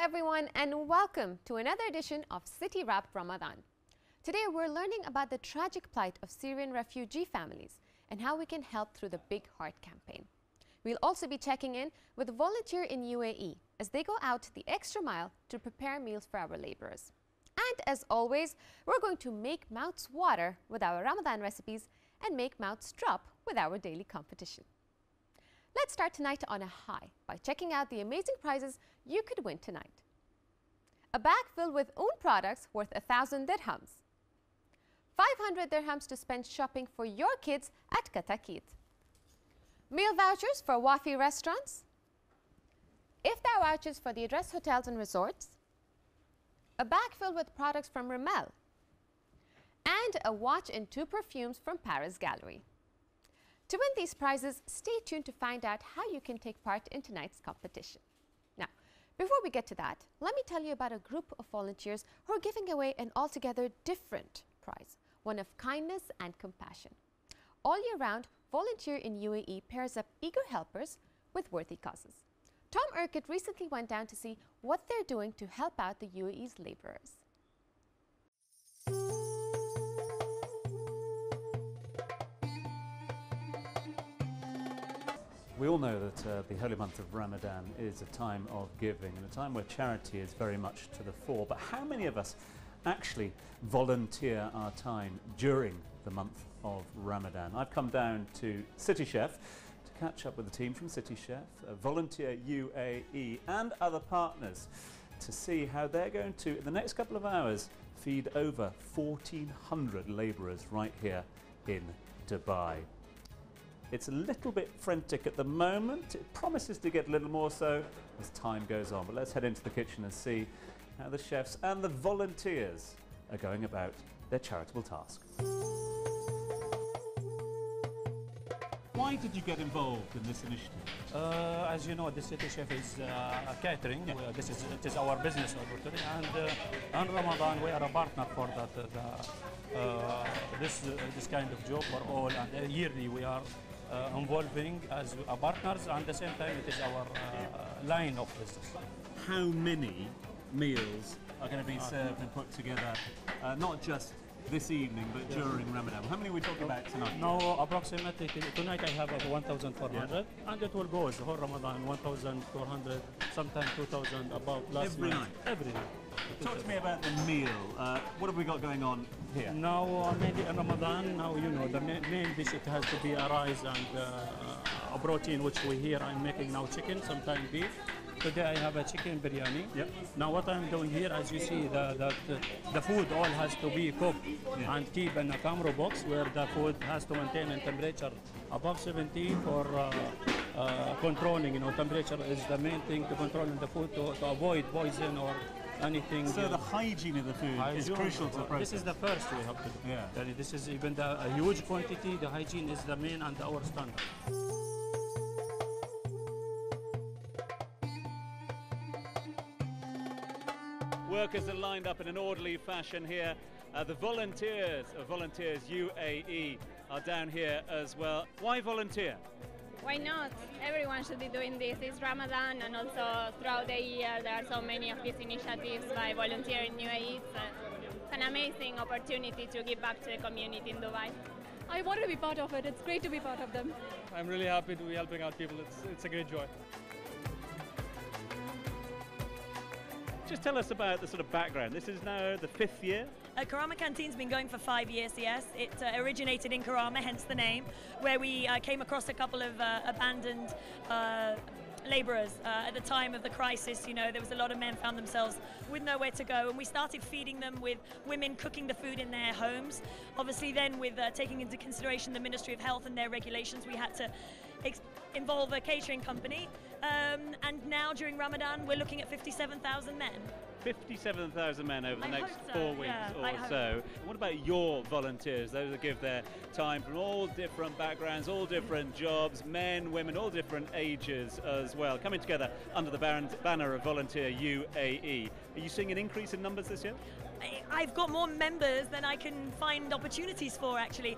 everyone, and welcome to another edition of City Wrapped Ramadan. Today we're learning about the tragic plight of Syrian refugee families and how we can help through the Big Heart campaign. We'll also be checking in with a volunteer in UAE as they go out the extra mile to prepare meals for our laborers. And as always, we're going to make mouths water with our Ramadan recipes and make mouths drop with our daily competition. Let's start tonight on a high by checking out the amazing prizes you could win tonight. A bag filled with own products worth 1,000 dirhams. 500 dirhams to spend shopping for your kids at Katakit. Meal vouchers for Wafi restaurants. Iftar vouchers for the Address Hotels and Resorts. A bag filled with products from Rimmel. And a watch and 2 perfumes from Paris Gallery. To win these prizes, stay tuned to find out how you can take part in tonight's competition. Now, before we get to that, let me tell you about a group of volunteers who are giving away an altogether different prize, one of kindness and compassion. All year round, Volunteer in UAE pairs up eager helpers with worthy causes. Tom Urquhart recently went down to see what they're doing to help out the UAE's laborers. We all know that the holy month of Ramadan is a time of giving and a time where charity is very much to the fore. But how many of us actually volunteer our time during the month of Ramadan? I've come down to City Chef to catch up with the team from City Chef, Volunteer UAE and other partners to see how they're going to, in the next couple of hours, feed over 1,400 labourers right here in Dubai. It's a little bit frantic at the moment. It promises to get a little more so as time goes on. But let's head into the kitchen and see how the chefs and the volunteers are going about their charitable task. Why did you get involved in this initiative? As you know, the City Chef is catering. Yeah. It is our business opportunity, and Ramadan we are a partner for that. This kind of job for all, and yearly we are involving as partners, and at the same time it is our line of business. How many meals are going to be served and put together, not just this evening but during Ramadan? How many are we talking about tonight? Now approximately tonight I have 1,400, and it will go the whole Ramadan 1,400, sometimes 2,000 about last Every night? Every night. Talk to me about the meal. What have we got going on here? Now mainly in Ramadan, now you know the main dish, it has to be a rice and a protein, which we here I'm making now chicken, sometimes beef. Today I have a chicken biryani. Yep. Now what I'm doing here, as you see, the food all has to be cooked and keep in a camera box where the food has to maintain a temperature above 70 for controlling. You know, temperature is the main thing to controlling the food to avoid poison or anything. So the hygiene of the food is crucial to the process. This is the first we have to do. Yeah. This is even a huge quantity. The hygiene is the main and our standard. Workers are lined up in an orderly fashion here. The volunteers of Volunteers UAE are down here as well. Why volunteer? Why not? Everyone should be doing this. It's Ramadan, and also throughout the year there are so many of these initiatives by Volunteer in UAE. It's an amazing opportunity to give back to the community in Dubai. I want to be part of it. It's great to be part of them. I'm really happy to be helping out people. It's a great joy. Just tell us about the sort of background. This is now the 5th year. Karama Canteen's been going for 5 years, yes. It originated in Karama, hence the name, where we came across a couple of abandoned labourers at the time of the crisis. You know, there was a lot of men found themselves with nowhere to go, and we started feeding them with women cooking the food in their homes. Obviously then with taking into consideration the Ministry of Health and their regulations, we had to involve a catering company, and now during Ramadan we're looking at 57,000 men. 57,000 men over the next 4 weeks yeah, or so. What about your volunteers, those that give their time from all different backgrounds, all different jobs, men, women, all different ages as well, coming together under the banner of Volunteer UAE? Are you seeing an increase in numbers this year? I've got more members than I can find opportunities for, actually.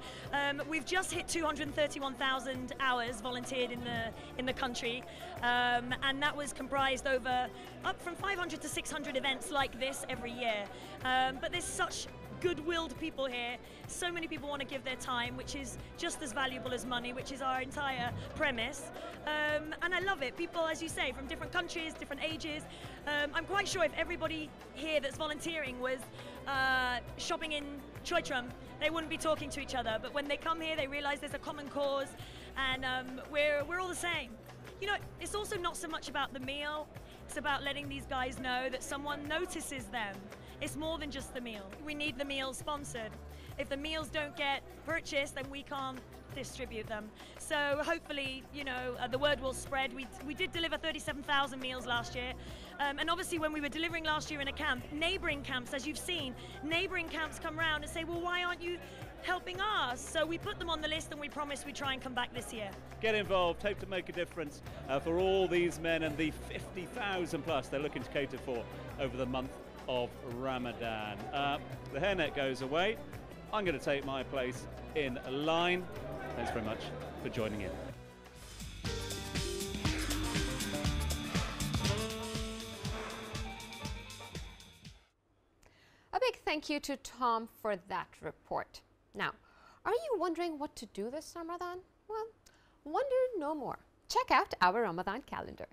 We've just hit 231,000 hours volunteered in the country, and that was comprised over up from 500 to 600 events like this every year. But there's such good-willed people here. So many people want to give their time, which is just as valuable as money, which is our entire premise. And I love it. People, as you say, from different countries, different ages. I'm quite sure if everybody here that's volunteering was shopping in Choitram, they wouldn't be talking to each other. But when they come here, they realize there's a common cause, and we're all the same. You know, it's also not so much about the meal. It's about letting these guys know that someone notices them. It's more than just the meal. We need the meals sponsored. If the meals don't get purchased, then we can't distribute them. So hopefully, you know, the word will spread. We did deliver 37,000 meals last year. And obviously when we were delivering last year in a camp, neighboring camps, as you've seen, neighboring camps come around and say, well, why aren't you helping us? So we put them on the list and we promised we'd try and come back this year. Get involved, hope to make a difference for all these men and the 50,000 plus they're looking to cater for over the month of Ramadan. The hairnet goes away. I'm going to take my place in line. Thanks very much for joining in. A big thank you to Tom for that report. Now, are you wondering what to do this Ramadan? Well, wonder no more. Check out our Ramadan calendar.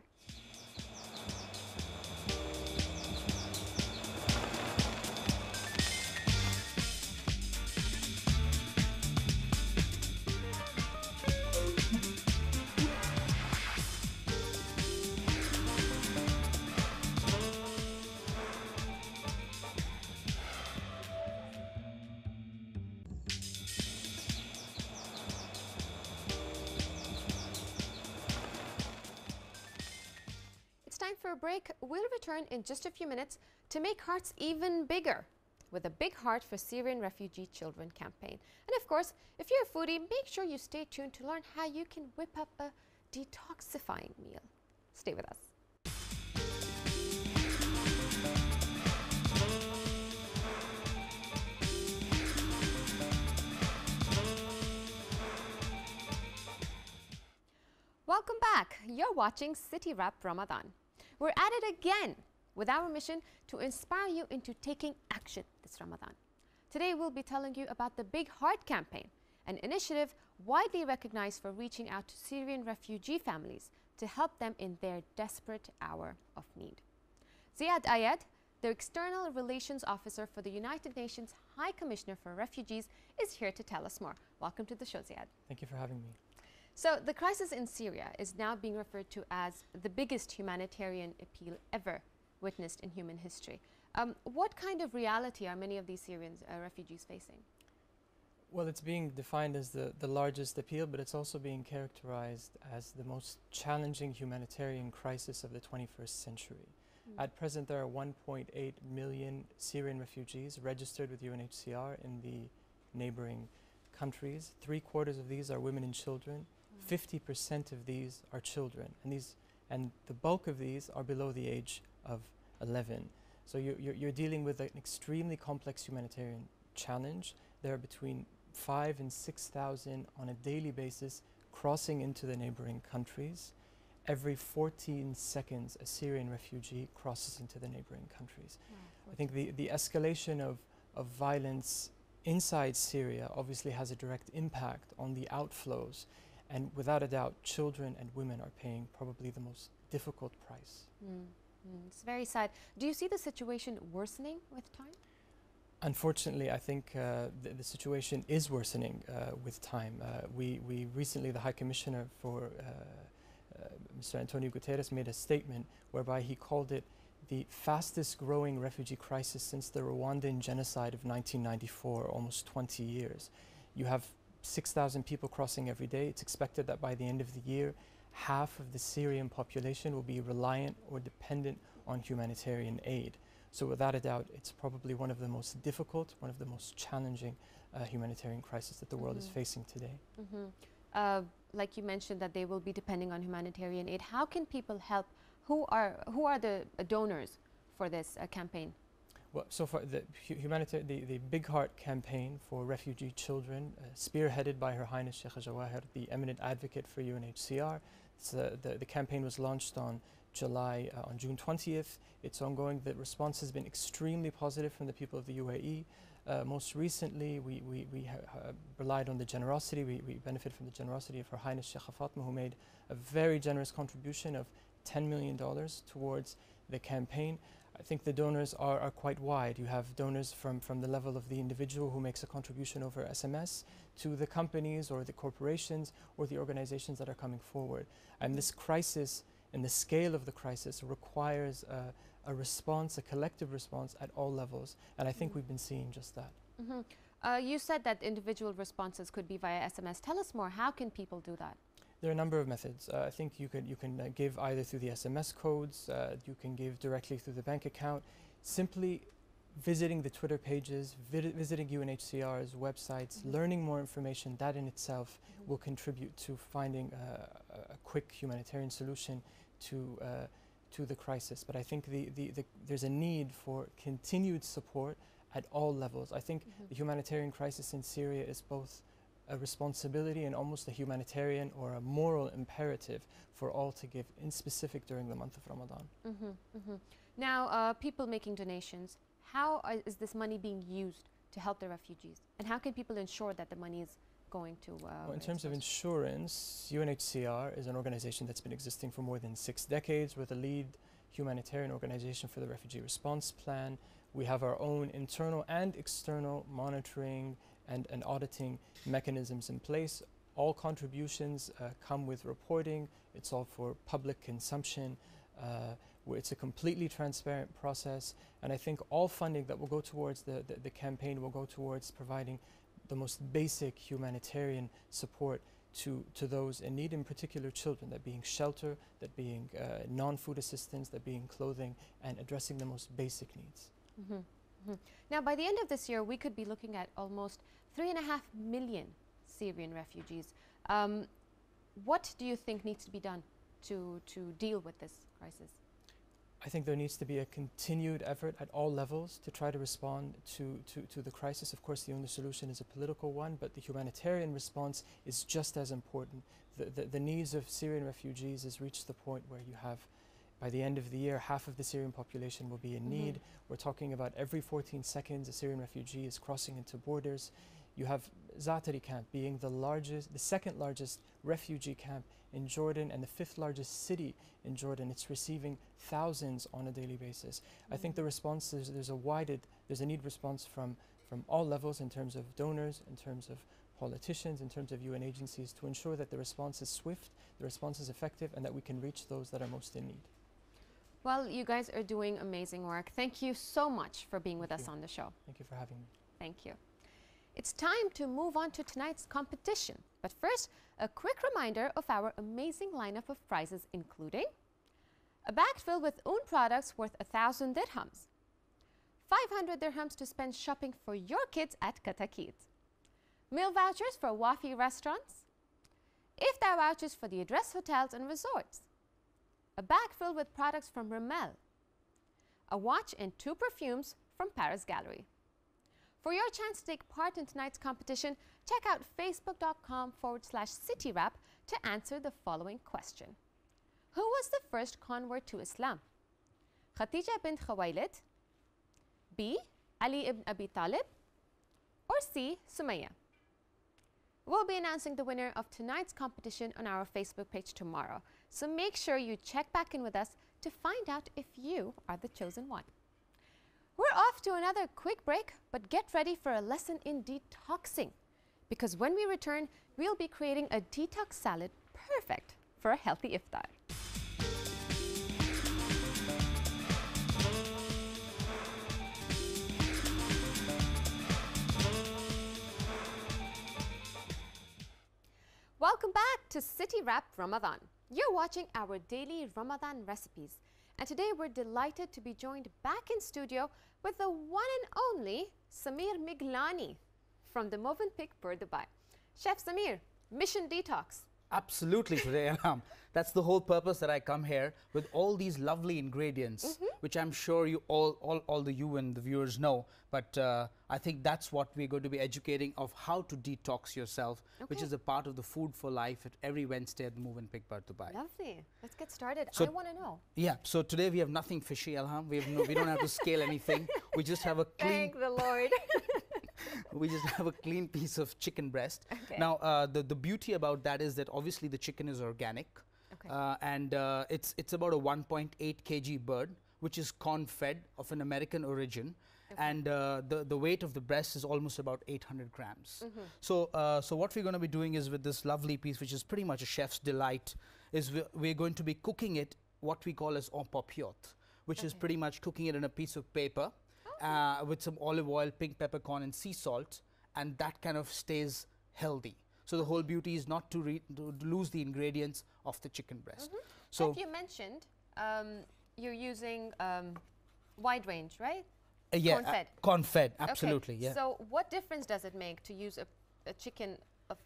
Time for a break. We'll return in just a few minutes to make hearts even bigger with a Big Heart for Syrian Refugee Children campaign. And of course, if you're a foodie, make sure you stay tuned to learn how you can whip up a detoxifying meal. Stay with us. Welcome back. You're watching City Wrap Ramadan. We're at it again with our mission to inspire you into taking action this Ramadan. Today we'll be telling you about the Big Heart campaign, an initiative widely recognized for reaching out to Syrian refugee families to help them in their desperate hour of need. Ziad Ayed, the External Relations Officer for the United Nations High Commissioner for Refugees, is here to tell us more. Welcome to the show, Ziad. Thank you for having me. So the crisis in Syria is now being referred to as the biggest humanitarian appeal ever witnessed in human history. What kind of reality are many of these Syrian refugees facing? Well, it's being defined as the largest appeal, but it's also being characterized as the most challenging humanitarian crisis of the 21st century. At present, there are 1.8 million Syrian refugees registered with UNHCR in the neighboring countries. 3/4 of these are women and children. 50% of these are children, and the bulk of these are below the age of 11. So you're dealing with an extremely complex humanitarian challenge. There are between 5,000 and 6,000 on a daily basis crossing into the neighboring countries. Every 14 seconds, a Syrian refugee crosses into the neighboring countries. Wow. I think the escalation of violence inside Syria obviously has a direct impact on the outflows. And without a doubt, children and women are paying probably the most difficult price. It's very sad. Do you see the situation worsening with time? Unfortunately, I think the situation is worsening with time. We recently, the High Commissioner for Mr. Antonio Guterres made a statement whereby he called it the fastest growing refugee crisis since the Rwandan genocide of 1994, almost 20 years. You have 6,000 people crossing every day. It's expected that by the end of the year, half of the Syrian population will be reliant or dependent on humanitarian aid. So without a doubt, it's probably one of the most difficult, one of the most challenging humanitarian crises that the world is facing today. Like you mentioned that they will be depending on humanitarian aid. How can people help? Who are the donors for this campaign? Well, so far, the Big Heart campaign for refugee children, spearheaded by Her Highness Sheikh Jawahir, the eminent advocate for UNHCR. The campaign was launched on June 20th. It's ongoing. The response has been extremely positive from the people of the UAE. Most recently, we relied on the generosity. We benefit from the generosity of Her Highness Sheikh Fatma, who made a very generous contribution of $10 million towards the campaign. I think the donors are quite wide. You have donors from the level of the individual who makes a contribution over SMS to the companies or the corporations or the organizations that are coming forward. And this crisis and the scale of the crisis requires a response, a collective response at all levels. And I think we've been seeing just that. You said that individual responses could be via SMS. Tell us more. How can people do that? There are a number of methods. I think you can give either through the SMS codes, you can give directly through the bank account. Simply visiting the Twitter pages, visiting UNHCR's websites, learning more information, that in itself will contribute to finding a quick humanitarian solution to the crisis. But I think there's a need for continued support at all levels. I think the humanitarian crisis in Syria is both a responsibility and almost a humanitarian or a moral imperative for all to give, in specific during the month of Ramadan. Now, people making donations, how is this money being used to help the refugees? And how can people ensure that the money is going to... well, in terms of insurance, UNHCR is an organization that's been existing for more than 6 decades. We're the lead humanitarian organization for the Refugee Response Plan. We have our own internal and external monitoring and auditing mechanisms in place. All contributions come with reporting. It's all for public consumption. It's a completely transparent process. And I think all funding that will go towards the campaign will go towards providing the most basic humanitarian support to those in need, in particular children, that being shelter, that being non-food assistance, that being clothing, and addressing the most basic needs. Now, by the end of this year, we could be looking at almost 3.5 million Syrian refugees. What do you think needs to be done to deal with this crisis? I think there needs to be a continued effort at all levels to try to respond to the crisis. Of course, the only solution is a political one, but the humanitarian response is just as important. The needs of Syrian refugees has reached the point where you have, by the end of the year, half of the Syrian population will be in need. We're talking about every 14 seconds a Syrian refugee is crossing into borders. You have Zaatari camp being the second largest refugee camp in Jordan and the 5th largest city in Jordan. It's receiving thousands on a daily basis. I think the response there's a need response from all levels, in terms of donors, in terms of politicians, in terms of UN agencies, to ensure that the response is swift, the response is effective, and that we can reach those that are most in need. Well, you guys are doing amazing work. Thank you so much for being with us on the show. Thank you for having me. Thank you. It's time to move on to tonight's competition. But first, a quick reminder of our amazing lineup of prizes, including a bag filled with own products worth 1,000 dirhams, 500 dirhams to spend shopping for your kids at Katakit, meal vouchers for Wafi restaurants, iftar vouchers for the Address Hotels and Resorts, a bag filled with products from Rimmel, a watch and 2 perfumes from Paris Gallery. For your chance to take part in tonight's competition, check out facebook.com/citywrap to answer the following question. Who was the first convert to Islam? Khadija bint Khuwailid, B. Ali ibn Abi Talib, or C. Sumayya? We'll be announcing the winner of tonight's competition on our Facebook page tomorrow, so make sure you check back in with us to find out if you are the chosen one. We're off to another quick break, but get ready for a lesson in detoxing, because when we return, we'll be creating a detox salad perfect for a healthy iftar. Welcome back to City Wrap Ramadan. You're watching our daily Ramadan recipes. And today we're delighted to be joined back in studio with the one and only Samir Miglani from the Movenpick Bur Dubai. Chef Samir, Mission Detox. Absolutely today, Ilham. That's the whole purpose that I come here with all these lovely ingredients, which I'm sure you you and the viewers know. But I think that's what we're going to be educating of how to detox yourself, which is a part of the Food for Life at every Wednesday at the Move and Pick Bar Dubai. Lovely. Let's get started. So I want to know. Yeah. So today we have nothing fishy, Ilham. We don't have to scale anything. We just have a clean. Thank the Lord. We just have a clean piece of chicken breast. Okay. Now, the beauty about that is that obviously the chicken is organic. Okay. And it's about a 1.8 kg bird, which is corn-fed of an American origin. Okay. And the weight of the breast is almost about 800 grams. So what we're going to be doing is with this lovely piece, which is pretty much a chef's delight, is we're going to be cooking it what we call as en papillote, which is pretty much cooking it in a piece of paper with some olive oil, pink peppercorn, and sea salt, and that kind of stays healthy. So the whole beauty is not to lose the ingredients of the chicken breast. So if you mentioned you're using wide range, right? Yeah, corn-fed. Corn-fed, absolutely. Okay. Yeah. So what difference does it make to use a chicken of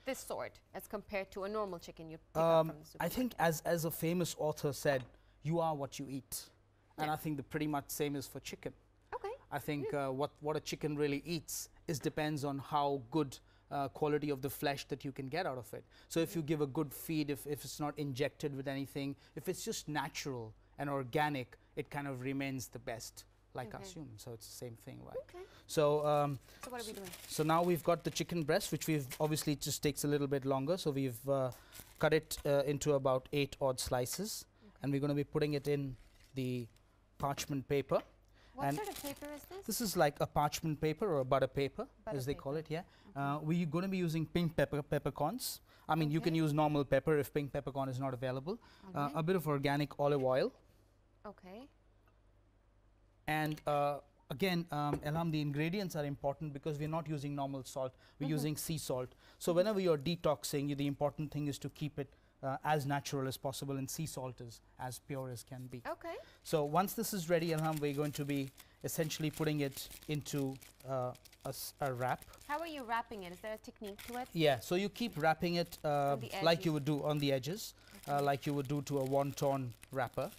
this sort as compared to a normal chicken you pick up from the supermarket? I think as a famous author said, you are what you eat. And I think the pretty much same is for chicken. Okay. I think what a chicken really eats depends on how good quality of the flesh that you can get out of it. So if you give a good feed, if it's not injected with anything, if it's just natural and organic, it kind of remains the best, like us humans. So it's the same thing, right? Okay. So so what are we doing? So now we've got the chicken breast, which we've obviously just takes a little bit longer. So we've cut it into about 8 odd slices, and we're going to be putting it in the parchment paper. What sort of paper is this? This is like a parchment paper or a butter paper, as they call it, yeah. We're going to be using pink peppercorns. I mean, you can use normal pepper if pink peppercorn is not available. A bit of organic olive oil. Okay. And again, Ilham, the ingredients are important because we're not using normal salt. We're using sea salt. So whenever you're detoxing, the important thing is to keep it as natural as possible, and sea salt is as pure as can be. Okay. So once this is ready, Ilham, we're going to be essentially putting it into a wrap. How are you wrapping it? Is there a technique to it? Yeah, so you keep wrapping it like you would do on the edges, like you would do to a wonton wrapper,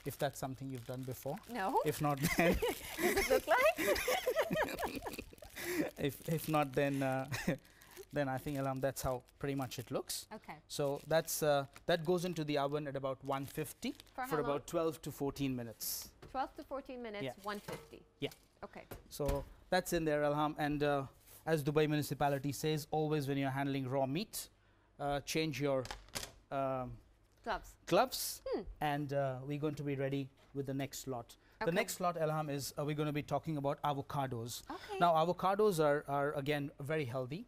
if that's something you've done before. No. If not, then Does it look like? if not, then then I think, Ilham, that's how pretty much it looks. Okay. So that's that goes into the oven at about 150 for about 12 to 14 minutes. 12 to 14 minutes, 150. Yeah. Okay. So that's in there, Ilham. And as Dubai municipality says, always when you're handling raw meat, change your gloves. And we're going to be ready with the next lot. The next lot, Ilham, is we're going to be talking about avocados. Okay. Now, avocados are again very healthy.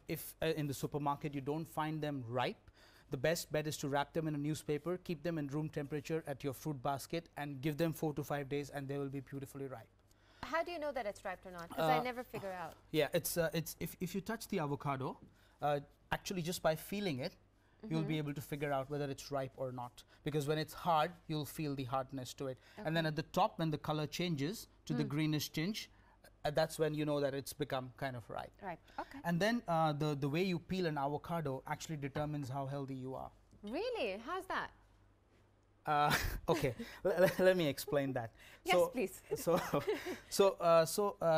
If in the supermarket you don't find them ripe, the best bet is to wrap them in a newspaper, keep them in room temperature at your fruit basket, and give them 4 to 5 days, and they will be beautifully ripe. How do you know that it's ripe or not? Because I never figure out. Yeah, it's if you touch the avocado, actually just by feeling it, you'll be able to figure out whether it's ripe or not. Because when it's hard, you'll feel the hardness to it. And then at the top, when the color changes to the greenish tinge, that's when you know that it's become kind of ripe. Right. Okay. And then the way you peel an avocado actually determines how healthy you are. Really? How's that? Okay, let me explain that. Yes, so, please.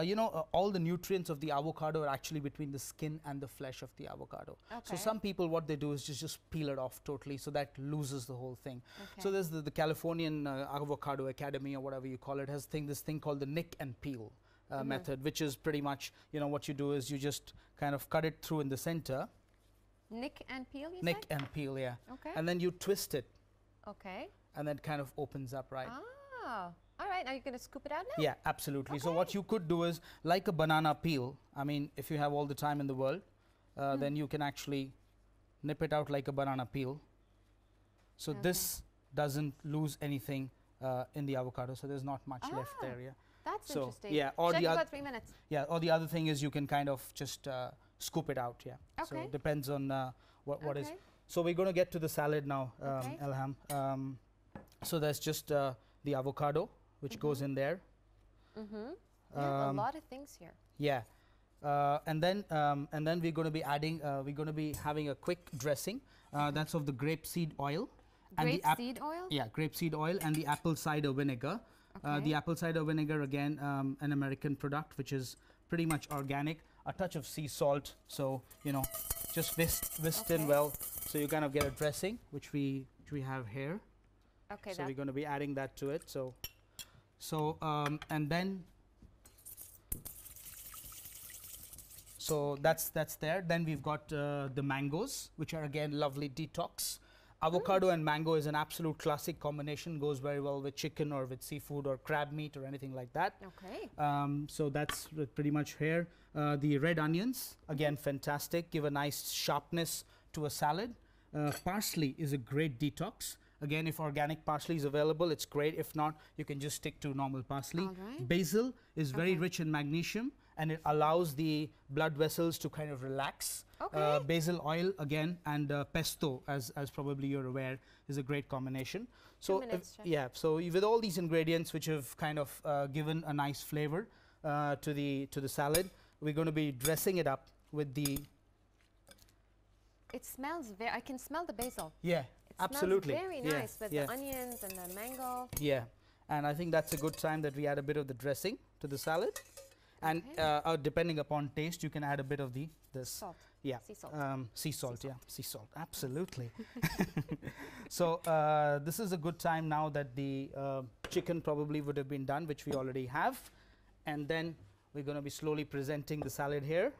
You know, all the nutrients of the avocado are actually between the skin and the flesh of the avocado. Okay. So some people, what they do is just peel it off totally, so that loses the whole thing. Okay. So there's the Californian Avocado Academy, or whatever you call it, has this thing called the nick and peel method, which is pretty much, you know, what you do is you just kind of cut it through in the center. Nick and peel, you Nick said? and peel, yeah. Okay. And then you twist it. Okay. And then kind of opens up, right? Ah, all right. Now you're going to scoop it out now? Yeah, absolutely. Okay. So what you could do is, like a banana peel, I mean, if you have all the time in the world, then you can actually nip it out like a banana peel. So this doesn't lose anything in the avocado, so there's not much left there, yeah. That's interesting. Yeah, or the about 3 minutes. Yeah, or the other thing is you can kind of just scoop it out, yeah. Okay. So it depends on what is. So we're going to get to the salad now, Ilham. So there's just the avocado, which goes in there. You have a lot of things here. Yeah, and then we're going to be adding. We're going to be having a quick dressing. That's of the grapeseed oil. Grapeseed oil? Yeah, grapeseed oil and the apple cider vinegar. The apple cider vinegar, again, an American product, which is pretty much organic. A touch of sea salt, so you know, just whisked in well, so you kind of get a dressing, which we have here. Okay. So we're going to be adding that to it. And then, so that's there. Then we've got the mangoes, which are again lovely detox. Avocado and mango is an absolute classic combination. Goes very well with chicken or with seafood or crab meat or anything like that. Okay. So that's pretty much here. The red onions, again, fantastic. Give a nice sharpness to a salad. Parsley is a great detox. Again, if organic parsley is available, it's great. If not, you can just stick to normal parsley. Right. Basil is very rich in magnesium, and it allows the blood vessels to kind of relax. Okay. Basil oil, again, and pesto, as probably you're aware, is a great combination. So, yeah, so with all these ingredients, which have kind of given a nice flavor to the salad, we're going to be dressing it up with the... It smells very... I can smell the basil. Yeah, absolutely. It smells very nice with the onions and the mango. Yeah, and I think that's a good time that we add a bit of the dressing to the salad. And depending upon taste, you can add a bit of this salt. Yeah, sea salt. Sea salt, sea salt, absolutely. So this is a good time now that the chicken probably would have been done, which we already have. And then we're going to be slowly presenting the salad here.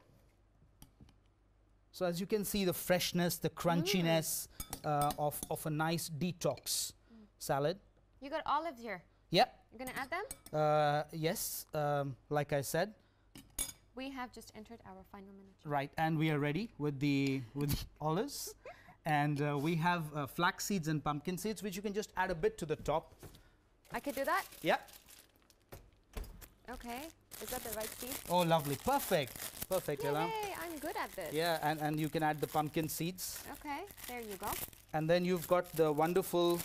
So as you can see, the freshness, the crunchiness of a nice detox salad. You got olives here. Yep. You're going to add them? Yes, like I said. We have just entered our final minute. Right, and we are ready with the olives. And we have flax seeds and pumpkin seeds, which you can just add a bit to the top. I could do that? Yeah. Okay. Is that the right seed? Oh, lovely. Perfect. Perfect, Ella. Yay, I'm good at this. Yeah, and you can add the pumpkin seeds. Okay, there you go. And then you've got the wonderful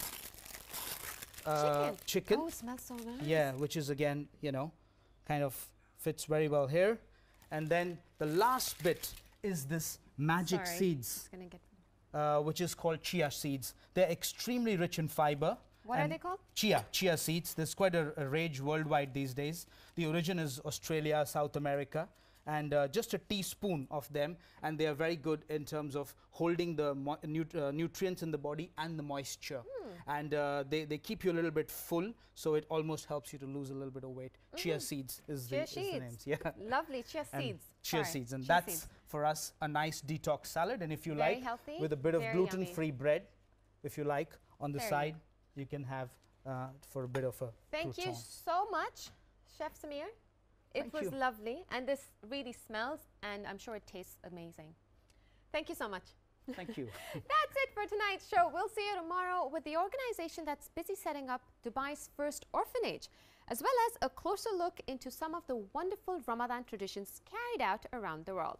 chicken. Oh, it smells so nice. Yeah, which is again, you know, kind of fits very well here. And then the last bit is this magic seeds, which is called chia seeds. They're extremely rich in fiber. What are they called? Chia seeds. There's quite a rage worldwide these days. The origin is Australia, South America, and just a teaspoon of them, and they are very good in terms of holding the nutrients in the body and the moisture. And they keep you a little bit full, so it almost helps you to lose a little bit of weight. Chia seeds is the names. Yeah. Lovely, chia seeds. Chia seeds, and that's for us a nice detox salad. And if you like, with a bit of gluten-free bread, if you like, on the side, you can have for a bit of a Thank you so much, Chef Samir. It was lovely, and this really smells, and I'm sure it tastes amazing. Thank you so much. Thank you. That's it for tonight's show. We'll see you tomorrow with the organization that's busy setting up Dubai's first orphanage, as well as a closer look into some of the wonderful Ramadan traditions carried out around the world.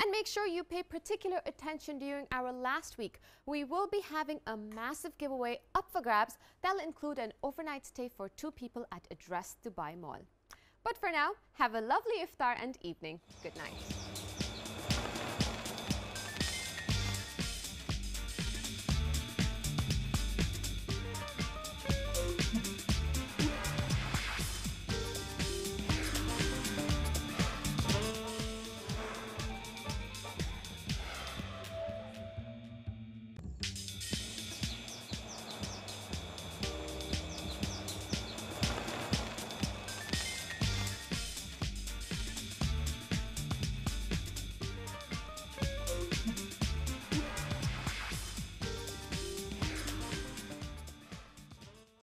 And make sure you pay particular attention during our last week. We will be having a massive giveaway up for grabs that'll include an overnight stay for 2 people at Address Dubai Mall. But for now, have a lovely iftar and evening. Good night.